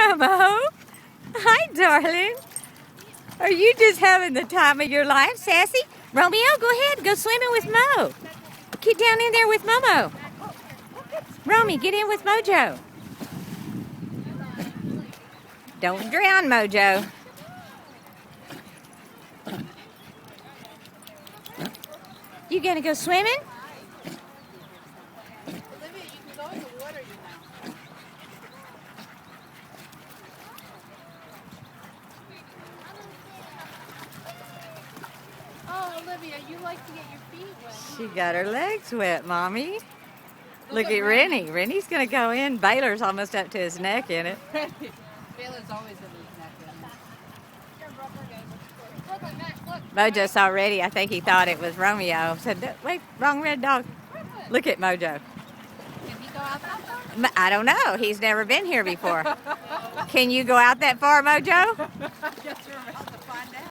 Momo. Hi, darling. Are you just having the time of your life, Sassy? Romeo, go ahead. Go swimming with Mo. Get down in there with Momo. Romy, get in with MoJo. Don't drown, MoJo. You gonna go swimming? Olivia, you can go in the water, you know. Oh, Olivia, you like to get your feet wet. She got her legs wet, Mommy. Look at Rennie. Rennie's gonna go in. Baylor's almost up to his neck in it. Baylor's always in his neck. MoJo saw Reddy. I think he thought it was Romeo. Said, wait, wrong red dog. Look at MoJo. Can he go out that far? I don't know. He's never been here before. Can you go out that far, MoJo?